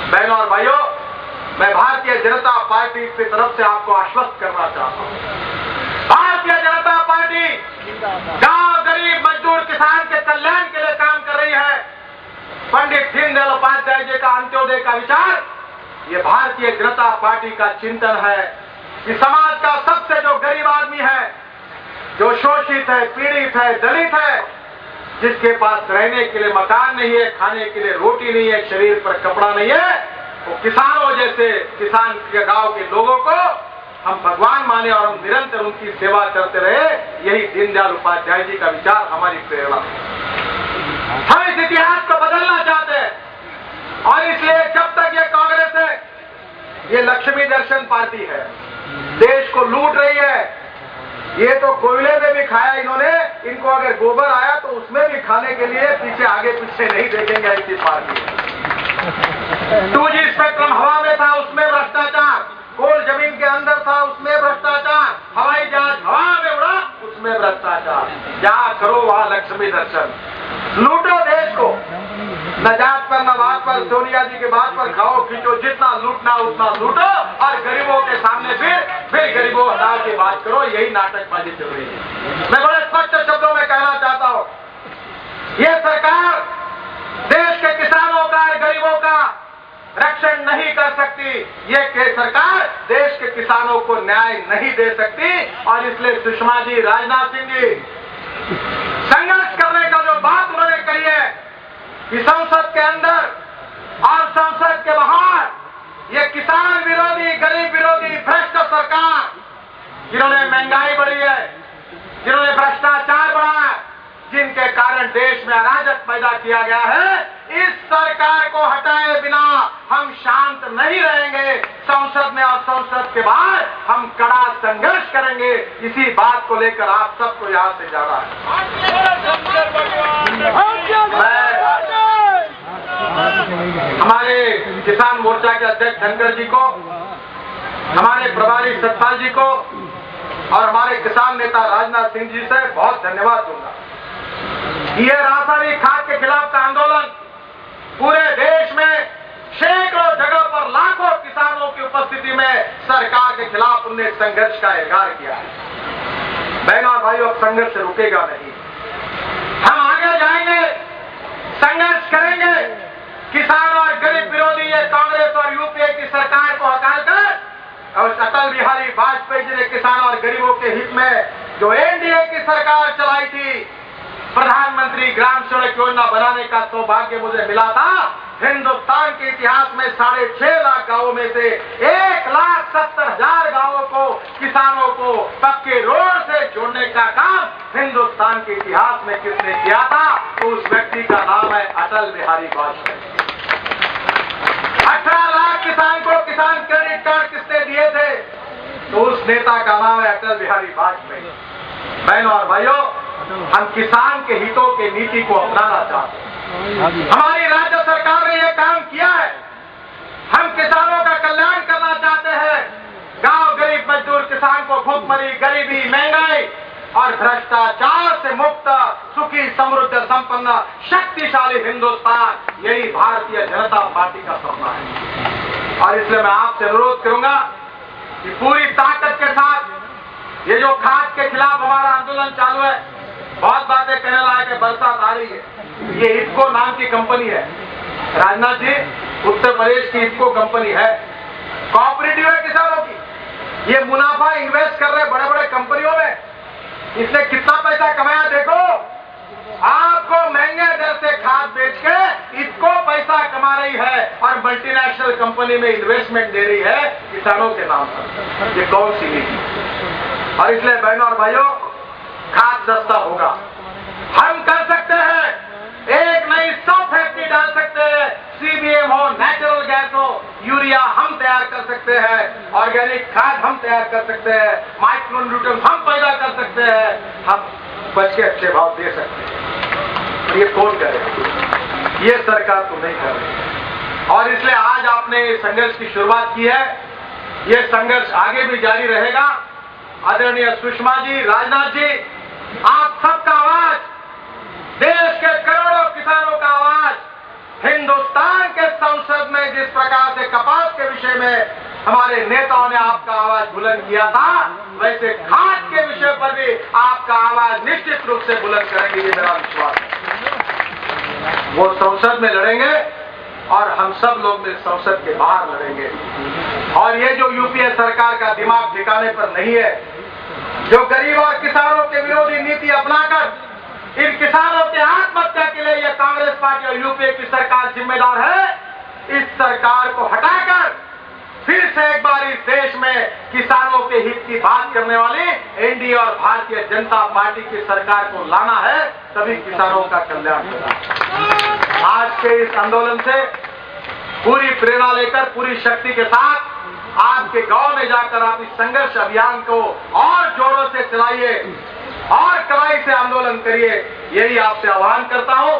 बहनों और भाइयों, मैं भारतीय जनता पार्टी की तरफ से आपको आश्वस्त करना चाहता हूं, भारतीय जनता पार्टी गांव, गरीब, मजदूर, किसान के कल्याण के लिए काम कर रही है। पंडित दीनदयाल उपाध्याय जी का अंत्योदय का विचार, ये भारतीय जनता पार्टी का चिंतन है कि समाज का सबसे जो गरीब आदमी है, जो शोषित है, पीड़ित है, दलित है, जिसके पास रहने के लिए मकान नहीं है, खाने के लिए रोटी नहीं है, शरीर पर कपड़ा नहीं है, वो किसानों जैसे किसान के गांव के लोगों को हम भगवान माने और हम निरंतर उनकी सेवा करते रहे। यही दीनदयाल उपाध्याय जी का विचार हमारी प्रेरणा है। हम इस इतिहास को बदलना चाहते हैं और इसलिए जब तक ये कांग्रेस है, ये लक्ष्मी दर्शन पार्टी है, देश को लूट रही है। ये तो कोयले में भी खाया इन्होंने, इनको अगर गोबर आया तो उसमें भी खाने के लिए पीछे आगे पीछे नहीं देखेंगे ऐसी पार्टी। 2G स्पेक्ट्रम हवा में था, उसमें भ्रष्टाचार, कोल जमीन के अंदर था, उसमें भ्रष्टाचार, हवाई जहाज हवा में उड़ा, उसमें भ्रष्टाचार। जहां करो वहां लक्ष्मी दर्शन, लूटो देश को, न जात पर न बात पर, सोनिया जी के बात पर खाओ खींचो, जितना लूटना उतना लूटो और गरीबों के सामने फिर गरीबों हटाओ की बात करो। यही नाटकबाजी चल रही है। मैं बड़े स्पष्ट शब्दों में कहना चाहता हूं, यह सरकार देश के किसानों का और गरीबों का रक्षण नहीं कर सकती। ये सरकार देश के किसानों को न्याय नहीं दे सकती और इसलिए सुषमा जी, राजनाथ सिंह जी संघर्ष करने का जो बात उन्होंने कही है कि संसद के अंदर और संसद के बाहर ये किसान विरोधी, गरीब विरोधी भ्रष्ट सरकार, जिन्होंने महंगाई बढ़ी है, जिन्होंने भ्रष्टाचार बढ़ा है, जिनके कारण देश में अराजक पैदा किया गया है, इस सरकार को हटाए बिना हम शांत नहीं रहेंगे। संसद में और संसद के बाहर हम कड़ा संघर्ष करेंगे। इसी बात को लेकर आप सबको यहां से जाना है। हमारे किसान मोर्चा के अध्यक्ष धनखड़ जी को, हमारे प्रभारी सतपाल जी को और हमारे किसान नेता राजनाथ सिंह जी से बहुत धन्यवाद दूंगा। ये रासायनिक खाद के खिलाफ का आंदोलन पूरे देश में सैकड़ों जगह पर लाखों किसानों की उपस्थिति में सरकार के खिलाफ उन्होंने संघर्ष का एहकार किया है। बहनों और भाइयों, अब संघर्ष रुकेगा नहीं, हम आगे जाएंगे, संघर्ष करेंगे। किसान और गरीब विरोधी ये कांग्रेस और यूपीए की सरकार को हटाकर और अटल बिहारी वाजपेयी जी ने किसान और गरीबों के हित में जो एनडीए की सरकार चलाई थी, प्रधानमंत्री ग्राम सड़क योजना बनाने का सौभाग्य मुझे मिला था। हिंदुस्तान के इतिहास में 6.5 लाख गांवों में से 1,70,000 गांवों को, किसानों को पक्के रोड से जोड़ने का काम हिंदुस्तान के इतिहास में किसने किया था? तो उस व्यक्ति का नाम है अटल बिहारी वाजपेयी। 18 लाख किसान को किसान क्रेडिट कार्ड किसने दिए थे? तो उस नेता का नाम है अटल बिहारी वाजपेयी। बहनों और भाइयों, हम किसान के हितों के नीति को अपनाना चाहते हैं। हमारी राज्य सरकार ने यह काम किया है। हम किसानों का कल्याण करना चाहते हैं। गांव, गरीब, मजदूर, किसान को भूखमरी, गरीबी, महंगाई और भ्रष्टाचार से मुक्त, सुखी, समृद्ध, संपन्न, शक्तिशाली हिंदुस्तान, यही भारतीय जनता पार्टी का सपना है। और इसलिए मैं आपसे अनुरोध करूंगा कि पूरी ताकत के साथ ये जो खाद के खिलाफ हमारा आंदोलन चालू है, बहुत बातें कहने लायक है, बरसात आ रही है। ये इफको नाम की कंपनी है, राजनाथ जी, उत्तर प्रदेश की इफको कंपनी है, कोऑपरेटिव है किसानों की। ये मुनाफा इन्वेस्ट कर रहे बड़े बड़े कंपनियों में, इसने कितना पैसा कमाया देखो। आपको महंगे दर से खाद बेच के इफको पैसा कमा रही है और मल्टीनेशनल कंपनी में इन्वेस्टमेंट दे रही है किसानों के नाम पर। ये कौन सी नीति? और इसलिए बहनों और भाइयों, खाद सस्ता होगा, हम कर सकते हैं, एक नहीं 100 फैक्ट्री डाल सकते हैं, सीबीएम हो, नेचुरल गैस हो, यूरिया हम तैयार कर सकते हैं, ऑर्गेनिक खाद हम तैयार कर सकते हैं, माइक्रो न्यूट्रिएंट्स हम पैदा कर सकते हैं, हम बच के अच्छे भाव दे सकते हैं। ये कौन करेगा? ये सरकार तो नहीं कर रही। और इसलिए आज आपने इस संघर्ष की शुरुआत की है, ये संघर्ष आगे भी जारी रहेगा। आदरणीय सुषमा जी, राजनाथ जी, आप सबका आवाज, देश के करोड़ों किसानों का आवाज हिंदुस्तान के संसद में जिस प्रकार से कपास के विषय में हमारे नेताओं ने आपका आवाज बुलंद किया था, वैसे खाद के विषय पर भी आपका आवाज निश्चित रूप से बुलंद करेंगे, ये मेरा विश्वास है। वो संसद में लड़ेंगे और हम सब लोग भी संसद के बाहर लड़ेंगे। और ये जो यूपीए सरकार का दिमाग ठिकाने पर नहीं है, जो गरीब और किसानों के विरोधी नीति अपनाकर इन किसानों के आत्महत्या के लिए यह कांग्रेस पार्टी और यूपीए की सरकार जिम्मेदार है। इस सरकार को हटाकर फिर से एक बार इस देश में किसानों के हित की बात करने वाली एनडीए और भारतीय जनता पार्टी की सरकार को लाना है, तभी किसानों का कल्याण होगा। आज के इस आंदोलन से पूरी प्रेरणा लेकर, पूरी शक्ति के साथ आपके गांव में जाकर आप इस संघर्ष अभियान को और जोरों से चलाइए और कड़ाई से आंदोलन करिए, यही आपसे आह्वान करता हूं।